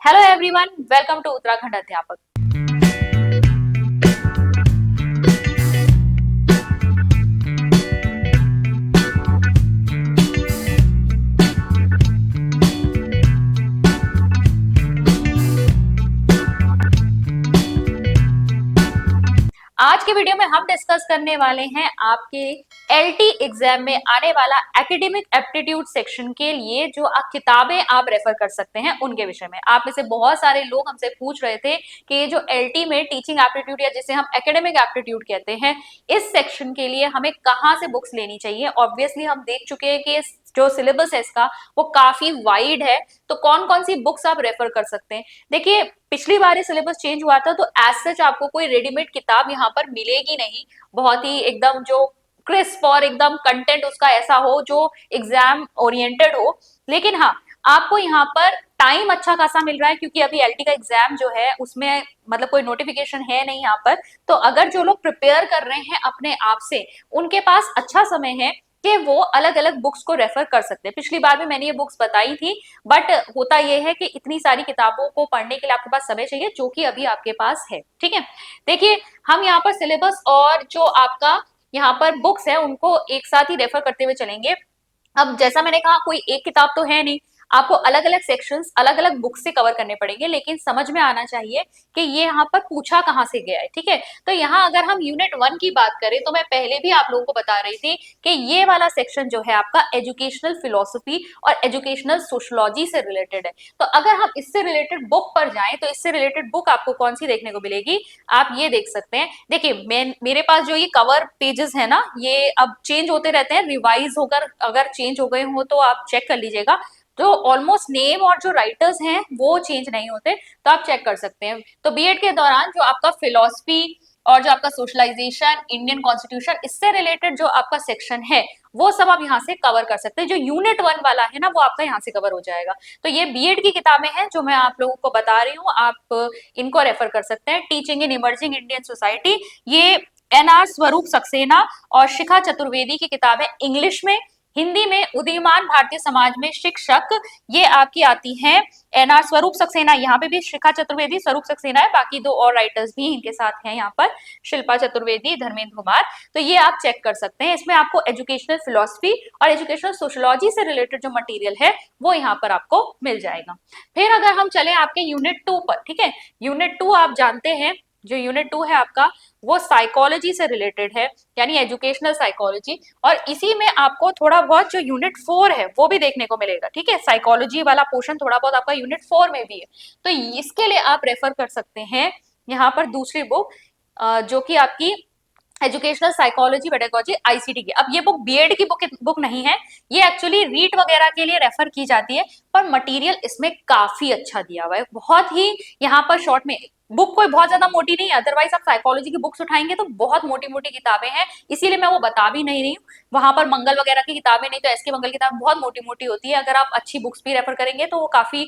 Hello everyone, welcome to Uttarakhand Adhyapak. आज के video में हम डिस्कस करने वाले हैं आपके एलटी एग्जाम में आने वाला एकेडमिक एप्टीट्यूड सेक्शन के लिए जो किताबें आप रेफर कर सकते हैं उनके विषय में। आप में से बहुत सारे लोग हमसे पूछ रहे थे कि ये जो एलटी में टीचिंग एप्टीट्यूड या जिसे हम एकेडमिक एप्टीट्यूड कहते हैं, इस सेक्शन के लिए हमें कहाँ से बुक्स लेनी चाहिए। ऑब्वियसली हम देख चुके हैं कि जो सिलेबस है इसका वो काफी वाइड है, तो कौन कौन सी बुक्स आप रेफर कर सकते हैं। देखिए, पिछली बार ये सिलेबस चेंज हुआ था तो एज सच आपको कोई रेडीमेड किताब यहाँ पर मिलेगी नहीं। बहुत ही एकदम जो क्रिस्प और एकदम कंटेंट उसका ऐसा हो जो एग्जाम ओरिएंटेड हो। लेकिन हाँ, आपको यहाँ पर टाइम अच्छा खासा मिल रहा है क्योंकि अभी एलटी का एग्जाम जो है उसमें मतलब कोई नोटिफिकेशन है नहीं यहाँ पर। तो अगर जो लोग प्रिपेयर कर रहे हैं अपने आप से, उनके पास अच्छा समय है कि वो अलग अलग बुक्स को रेफर कर सकते हैं। पिछली बार भी मैंने ये बुक्स बताई थी, बट होता यह है कि इतनी सारी किताबों को पढ़ने के लिए आपके पास समय चाहिए जो कि अभी आपके पास है। ठीक है, देखिए हम यहाँ पर सिलेबस और जो आपका यहाँ पर बुक्स है उनको एक साथ ही रेफर करते हुए चलेंगे। अब जैसा मैंने कहा, कोई एक किताब तो है नहीं, आपको अलग अलग सेक्शंस अलग अलग बुक से कवर करने पड़ेंगे, लेकिन समझ में आना चाहिए कि ये यहाँ पर पूछा कहाँ से गया है। ठीक है, तो यहाँ अगर हम यूनिट 1 की बात करें तो मैं पहले भी आप लोगों को बता रही थी कि ये वाला सेक्शन जो है आपका एजुकेशनल फिलोसफी और एजुकेशनल सोशोलॉजी से रिलेटेड है। तो अगर हम इससे रिलेटेड बुक पर जाएं तो इससे रिलेटेड बुक आपको कौन सी देखने को मिलेगी, आप ये देख सकते हैं। देखिए, मेरे पास जो ये कवर पेजेस है ना, ये अब चेंज होते रहते हैं, रिवाइज होकर अगर चेंज हो गए हो तो आप चेक कर लीजिएगा। तो ऑलमोस्ट नेम और जो राइटर्स हैं वो चेंज नहीं होते, तो आप चेक कर सकते हैं। तो बीएड के दौरान जो आपका फिलोसफी और जो आपका सोशलाइजेशन, इंडियन कॉन्स्टिट्यूशन, इससे रिलेटेड जो आपका सेक्शन है वो सब आप यहाँ से कवर कर सकते हैं। जो यूनिट 1 वाला है ना वो आपका यहाँ से कवर हो जाएगा। तो ये बीएड की किताबें हैं जो मैं आप लोगों को बता रही हूँ, आप इनको रेफर कर सकते हैं। Teaching in emerging Indian society, ये एनआर स्वरूप सक्सेना और शिखा चतुर्वेदी की किताब है इंग्लिश में। हिंदी में उदीयमान भारतीय समाज में शिक्षक, ये आपकी आती हैं एनआर स्वरूप सक्सेना। यहाँ पे भी शिखा चतुर्वेदी, स्वरूप सक्सेना है, बाकी दो और राइटर्स भी इनके साथ हैं यहाँ पर, शिल्पा चतुर्वेदी, धर्मेंद्र कुमार। तो ये आप चेक कर सकते हैं। इसमें आपको एजुकेशनल फिलोसफी और एजुकेशनल सोशोलॉजी से रिलेटेड जो मटेरियल है वो यहाँ पर आपको मिल जाएगा। फिर अगर हम चले आपके यूनिट 2 पर, ठीक है, यूनिट 2 आप जानते हैं, जो यूनिट 2 है आपका वो साइकोलॉजी से रिलेटेड है, यानी एजुकेशनल साइकोलॉजी। और इसी में आपको थोड़ा बहुत जो यूनिट 4 है वो भी देखने को मिलेगा। ठीक है, साइकोलॉजी वाला पोर्शन थोड़ा बहुत आपका यूनिट 4 में भी है। तो इसके लिए आप रेफर कर सकते हैं यहाँ पर दूसरी बुक, जो कि आपकी एजुकेशनल साइकोलॉजी पेडागोजी आईसीटी की। अब ये बुक बीएड की बुक नहीं है, ये एक्चुअली रीट वगैरह के लिए रेफर की जाती है, पर मटेरियल इसमें काफी अच्छा दिया हुआ है। बहुत ही यहाँ पर शॉर्ट में, बुक कोई बहुत ज्यादा मोटी नहीं है, अदरवाइज आप साइकोलॉजी की बुक्स उठाएंगे तो बहुत मोटी मोटी किताबें हैं, इसीलिए मैं वो बता भी नहीं रही हूँ। वहां पर मंगल वगैरह की किताबें नहीं, तो एसके मंगल की किताब बहुत मोटी मोटी होती है। अगर आप अच्छी बुक्स भी रेफर करेंगे तो वो काफी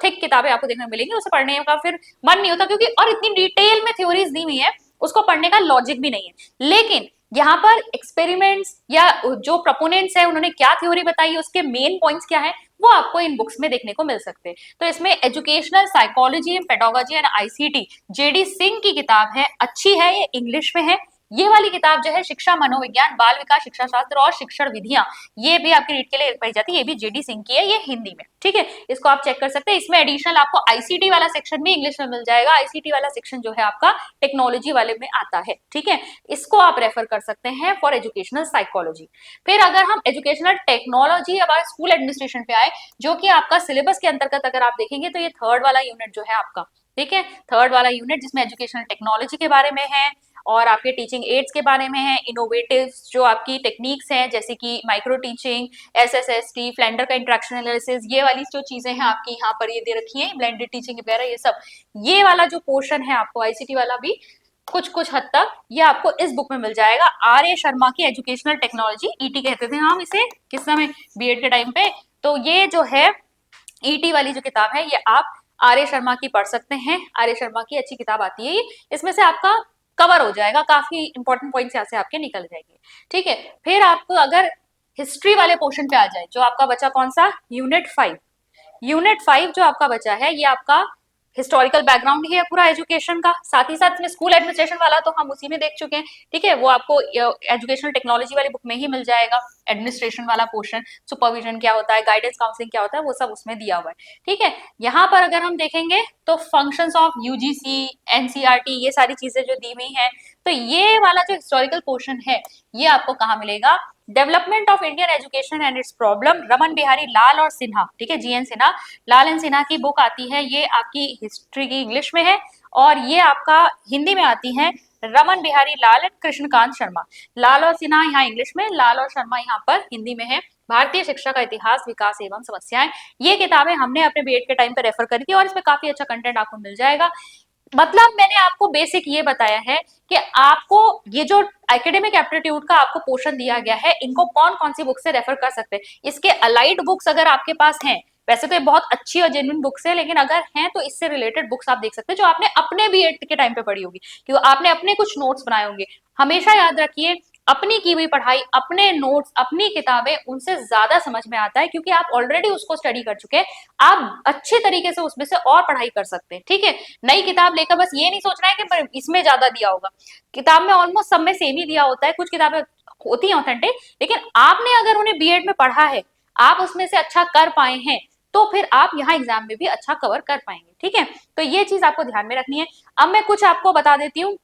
थिक किताबें आपको देखने को मिलेंगी, उसे पढ़ने का फिर मन नहीं होता, क्योंकि और इतनी डिटेल में थ्योरीज दी हुई है, उसको पढ़ने का लॉजिक भी नहीं है। लेकिन यहाँ पर एक्सपेरिमेंट्स या जो प्रोपोनेंट्स है उन्होंने क्या थ्योरी बताई है, उसके मेन पॉइंट्स क्या है, वो आपको इन बुक्स में देखने को मिल सकते हैं। तो इसमें educational psychology and pedagogy and ICT, JD Singh की किताब है, अच्छी है, ये इंग्लिश में है। ये वाली किताब जो है शिक्षा मनोविज्ञान, बाल विकास शिक्षा शास्त्र और शिक्षण विधियां, ये भी आपकी रीड के लिए पाई जाती है, ये भी जेडी सिंह की है, ये हिंदी में। ठीक है, इसको आप चेक कर सकते हैं। इसमें एडिशनल आपको आईसीटी वाला सेक्शन भी इंग्लिश में मिल जाएगा। आईसीटी वाला सेक्शन जो है आपका टेक्नोलॉजी वाले में आता है। ठीक है, इसको आप रेफर कर सकते हैं फॉर एजुकेशनल साइकोलॉजी। फिर अगर हम एजुकेशनल टेक्नोलॉजी अब स्कूल एडमिनिस्ट्रेशन पे आए, जो कि आपका सिलेबस के अंतर्गत अगर आप देखेंगे तो ये थर्ड वाला यूनिट जो है आपका, ठीक है, थर्ड वाला यूनिट जिसमें एजुकेशनल टेक्नोलॉजी के बारे में है और आपके टीचिंग एड्स के बारे में है, इनोवेटिव जो आपकी टेक्निक्स हैं जैसे कि माइक्रो टीचिंग, एसएसएसटी, फ्लेंडर का इंटरेक्शन एनालिसिस, ये वाली जो चीजें हैं आपकी यहाँ पर ये दे रखी है, ब्लेंडेड टीचिंग वगैरह, ये सब, ये वाला जो पोर्शन है आपको आईसीटी वाला भी कुछ कुछ हद तक ये आपको इस बुक में मिल जाएगा। आर ए शर्मा की एजुकेशनल टेक्नोलॉजी, ईटी कहते थे हम इसे किस समय, बीएड के टाइम पे। तो ये जो है ईटी वाली जो किताब है ये आप आर ए शर्मा की पढ़ सकते हैं। आर ए शर्मा की अच्छी किताब आती है ये, इसमें से आपका कवर हो जाएगा, काफी इंपॉर्टेंट पॉइंट्स यहाँ से आपके निकल जाएंगे। ठीक है, फिर आपको अगर हिस्ट्री वाले पोर्शन पे आ जाए, जो आपका बचा कौन सा, यूनिट 5। यूनिट 5 जो आपका बचा है ये आपका हिस्टोरिकल बैकग्राउंड ही है पूरा एजुकेशन का, साथ ही साथ में स्कूल एडमिनिस्ट्रेशन वाला तो हम उसी में देख चुके हैं, ठीक है, वो आपको एजुकेशनल टेक्नोलॉजी वाली बुक में ही मिल जाएगा। एडमिनिस्ट्रेशन वाला पोर्शन, सुपरविजन क्या होता है, गाइडेंस काउंसलिंग क्या होता है, वो सब उसमें दिया हुआ है, ठीक है। यहाँ पर अगर हम देखेंगे तो फंक्शंस ऑफ यूजीसी, एनसीईआरटी, ये सारी चीजें जो दी हुई हैं, तो ये वाला जो हिस्टोरिकल पोर्शन है ये आपको कहाँ मिलेगा, development of Indian education and its problem, Raman Bihari Lal और सिन्हा, ठीक है, जीएन सिन्हा, लाल एंड सिन्हा की बुक आती है, ये आपकी हिस्ट्री की इंग्लिश में है, और ये आपका हिंदी में आती है रमन बिहारी लाल एंड कृष्णकांत शर्मा। लाल और सिन्हा यहाँ इंग्लिश में, लाल और शर्मा यहाँ पर हिंदी में है। भारतीय शिक्षा का इतिहास, विकास एवं समस्याएं, ये किताबें हमने अपने बीएड के टाइम पे रेफर करी थी और इसमें काफी अच्छा कंटेंट आपको मिल जाएगा। मतलब मैंने आपको बेसिक ये बताया है कि आपको ये जो एकेडमिक एप्टीट्यूड का आपको पोर्शन दिया गया है, इनको कौन कौन सी बुक से रेफर कर सकते हैं। इसके अलाइड बुक्स अगर आपके पास हैं, वैसे तो ये बहुत अच्छी और जेन्युइन बुक्स है, लेकिन अगर हैं तो इससे रिलेटेड बुक्स आप देख सकते हैं जो आपने अपने बीएड के टाइम पे पढ़ी होगी, क्योंकि आपने अपने कुछ नोट्स बनाए होंगे। हमेशा याद रखिए, अपनी की हुई पढ़ाई, अपने नोट्स, अपनी किताबें, उनसे ज्यादा समझ में आता है, क्योंकि आप ऑलरेडी उसको स्टडी कर चुके हैं, आप अच्छे तरीके से उसमें से और पढ़ाई कर सकते हैं, ठीक है। नई किताब लेकर बस ये नहीं सोचना है कि इसमें ज्यादा दिया होगा, किताब में ऑलमोस्ट सब में सेम ही दिया होता है, कुछ किताबें होती हैं ऑथेंटिक, लेकिन आपने अगर उन्हें बीएड में पढ़ा है, आप उसमें से अच्छा कर पाए हैं, तो फिर आप यहाँ एग्जाम में भी अच्छा कवर कर पाएंगे, ठीक है। तो ये चीज आपको ध्यान में रखनी है। अब मैं कुछ आपको बता देती हूँ,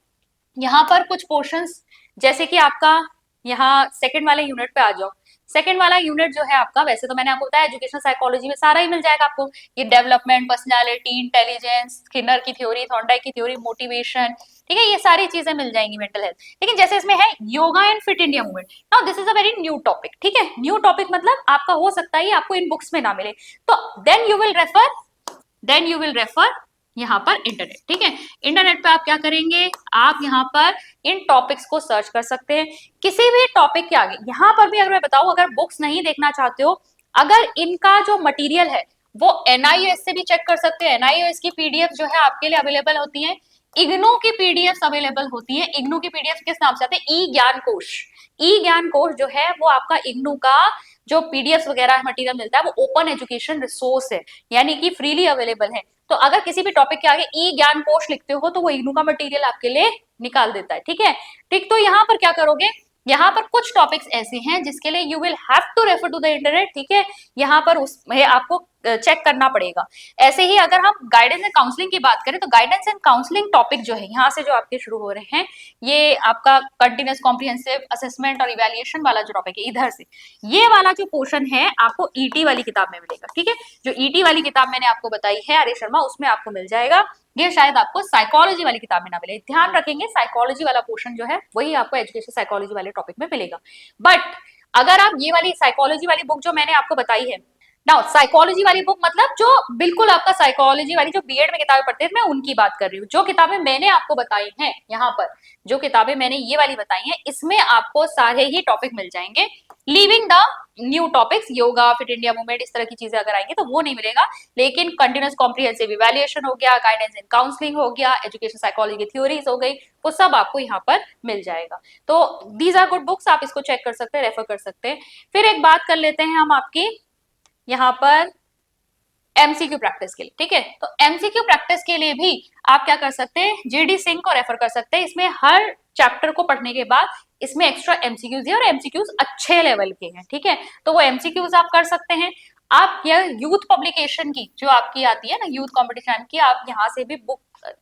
यहाँ पर कुछ पोर्शंस, जैसे कि आपका यहाँ सेकंड वाले यूनिट पे आ जाओ। सेकंड वाला यूनिट जो है आपका, वैसे तो मैंने आपको बताया एजुकेशनल साइकोलॉजी में सारा ही मिल जाएगा आपको, ये डेवलपमेंट, पर्सनालिटी, इंटेलिजेंस, स्किनर की थ्योरी, थॉर्नडाइक की थ्योरी, मोटिवेशन, ठीक है, ये सारी चीजें मिल जाएंगी, मेंटल हेल्थ। लेकिन जैसे इसमें है yoga and fit India movement, now this is a very new topic, ठीक है। न्यू टॉपिक मतलब आपका हो सकता है आपको इन बुक्स में ना मिले, तो देन यू विल रेफर यहाँ पर इंटरनेट, ठीक है। इंटरनेट पे आप क्या करेंगे, आप यहाँ पर इन टॉपिक्स को सर्च कर सकते हैं किसी भी टॉपिक के आगे। यहाँ पर भी अगर मैं बताऊं, अगर बुक्स नहीं देखना चाहते हो, अगर इनका जो मटेरियल है वो एनआईओएस से भी चेक कर सकते हैं। एनआईओएस की पीडीएफ जो है आपके लिए अवेलेबल होती है, इग्नू की पीडीएफ अवेलेबल होती है। इग्नू की पीडीएफ किस नाम से आते हैं, ई ज्ञान कोश। ई ज्ञान कोश जो है वो आपका इग्नू का जो पीडीएफ वगैरह मटेरियल मिलता है, वो ओपन एजुकेशन रिसोर्स है, यानी कि फ्रीली अवेलेबल है। तो अगर किसी भी टॉपिक के आगे ई ज्ञान कोश लिखते हो तो वो इग्नू का मटेरियल आपके लिए निकाल देता है, ठीक है। ठीक, तो यहाँ पर क्या करोगे, यहाँ पर कुछ टॉपिक्स ऐसे हैं जिसके लिए you will have to refer to the internet, ठीक है। यहाँ पर उसमें आपको चेक करना पड़ेगा। ऐसे ही अगर हम गाइडेंस एंड काउंसलिंग की बात करें, तो गाइडेंस एंड काउंसलिंग टॉपिक जो है यहाँ से जो आपके शुरू हो रहे हैं, ये आपका कंटिन्यूअस कॉम्प्रिहेंसिव असेसमेंट और इवैल्यूएशन वाला जो टॉपिक है, इधर से ये वाला जो पोर्शन है आपको ईटी वाली किताब में मिलेगा, ठीक है। जो ईटी वाली किताब मैंने आपको बताई है आर्य शर्मा, उसमें आपको मिल जाएगा। ये शायद आपको साइकोलॉजी वाली किताब में ना मिले, ध्यान रखेंगे साइकोलॉजी वाला पोर्शन जो है वही आपको एजुकेशन साइकोलॉजी वाले टॉपिक में मिलेगा। बट अगर आप ये वाली साइकोलॉजी वाली बुक जो मैंने आपको बताई है, नाउ साइकोलॉजी वाली बुक मतलब जो बिल्कुल आपका साइकोलॉजी वाली जो बीएड में किताबें पढ़ते हैं, मैं उनकी बात कर रही हूँ। जो किताबें मैंने आपको बताई हैं यहाँ पर, जो किताबें मैंने ये वाली बताई हैं, इसमें आपको सारे ही टॉपिक मिल जाएंगे, leaving the new topics, yoga, fit India movement, इस तरह की चीजें अगर आएंगी तो वो नहीं मिलेगा। लेकिन कंटिन्यूअस कॉम्प्रिहेंसिव इवैल्यूएशन हो गया, गाइडेंस एंड काउंसलिंग हो गया, एजुकेशन साइकोलॉजी की थ्योरीज हो गई, वो सब आपको यहाँ पर मिल जाएगा। तो दीज आर गुड बुक्स, आप इसको चेक कर सकते हैं, रेफर कर सकते हैं। फिर एक बात कर लेते हैं हम आपकी यहाँ पर एमसीक्यू प्रैक्टिस के लिए, ठीक है। तो एमसीक्यू प्रैक्टिस के लिए भी आप क्या कर सकते हैं, जीडी सिंह को रेफर कर सकते हैं। इसमें हर चैप्टर को पढ़ने के बाद इसमें एक्स्ट्रा एमसीक्यूज है और एमसीक्यूज अच्छे लेवल के हैं, ठीक है। तो वो एमसीक्यूज आप कर सकते हैं। आप यह यूथ पब्लिकेशन की जो आपकी आती है ना, यूथ कॉम्पिटिशन की, आप यहाँ से भी बुक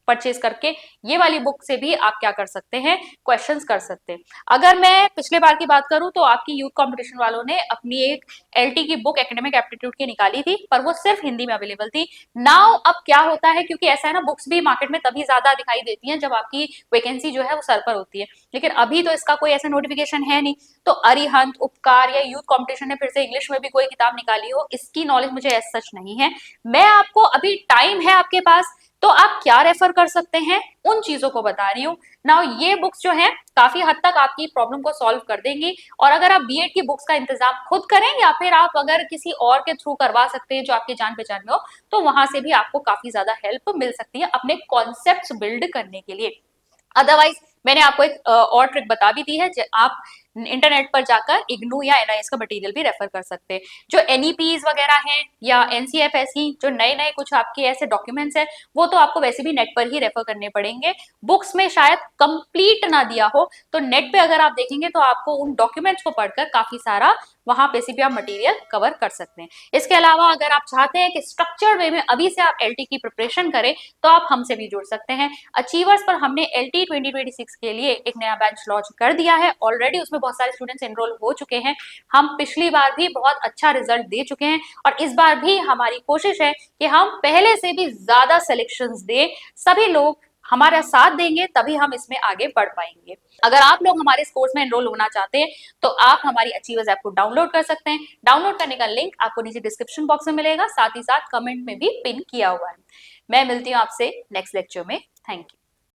परचेज करके ये वाली बुक से भी आप क्या कर सकते हैं, क्वेश्चंस कर सकते हैं। अगर मैं पिछले बार की बात करूं तो आपकी यूथ कंपटीशन वालों ने अपनी एक एलटी की बुक एकेडमिक एप्टीट्यूड की निकाली थी, पर वो सिर्फ हिंदी में अवेलेबल थी। नाउ अब क्या होता है, क्योंकि ऐसा है ना, बुक्स भी मार्केट में तभी ज्यादा दिखाई देती हैं जब आपकी वैकेंसी जो है वो सर पर होती है, लेकिन अभी तो इसका कोई ऐसा नोटिफिकेशन है नहीं। तो अरिहंत, उपकार या यूथ कंपटीशन ने फिर से इंग्लिश में भी कोई किताब निकाली हो, इसकी नॉलेज मुझे एज सच नहीं है। मैं आपको, अभी टाइम है आपके पास, तो आप क्या रेफर कर सकते हैं उन चीजों को बता रही हूँ। नाउ ये बुक्स जो है काफी हद तक आपकी प्रॉब्लम को सॉल्व कर देंगी। और अगर आप बीएड की बुक्स का इंतजाम खुद करें या फिर आप अगर किसी और के थ्रू करवा सकते हैं जो आपके जान पहचान में हो, तो वहां से भी आपको काफी ज्यादा हेल्प मिल सकती है अपने कॉन्सेप्ट्स बिल्ड करने के लिए। अदरवाइज मैंने आपको एक और ट्रिक बता भी दी है, आप इंटरनेट पर जाकर इग्नू या एनआईएस का मटेरियल भी रेफर कर सकते हैं। जो एनईपीज वगैरह हैं या एनसीएफएससी, जो नए नए कुछ आपके ऐसे डॉक्यूमेंट्स हैं, वो तो आपको वैसे भी नेट पर ही रेफर करने पड़ेंगे। बुक्स में शायद कंप्लीट ना दिया हो, तो नेट पे अगर आप देखेंगे तो आपको उन डॉक्यूमेंट्स को पढ़कर काफी सारा वहां पे से भी आप मटेरियल कवर कर सकते हैं। इसके अलावा अगर आप चाहते हैं कि स्ट्रक्चर्ड वे में अभी से आप एलटी की प्रिपरेशन करें, तो आप हमसे भी जुड़ सकते हैं। अचीवर्स पर हमने एलटी 2026 के लिए एक नया बैच लॉन्च कर दिया है ऑलरेडी, उसमें बहुत सारे स्टूडेंट्स एनरोल हो चुके हैं। हम पिछली बार भी बहुत अच्छा रिजल्ट दे चुके हैं और इस बार भी हमारी कोशिश है कि हम पहले से भी ज्यादा सिलेक्शंस दें। सभी लोग हमारा साथ देंगे तभी हम इसमें आगे बढ़ पाएंगे। अगर आप लोग हमारे इस कोर्स में एनरोल होना चाहते हैं तो आप हमारी अचीवर्स ऐप को डाउनलोड कर सकते हैं। डाउनलोड करने का लिंक आपको नीचे डिस्क्रिप्शन बॉक्स में मिलेगा, साथ ही साथ कमेंट में भी पिन किया हुआ है। मैं मिलती हूँ आपसे नेक्स्ट लेक्चर में। Thank you.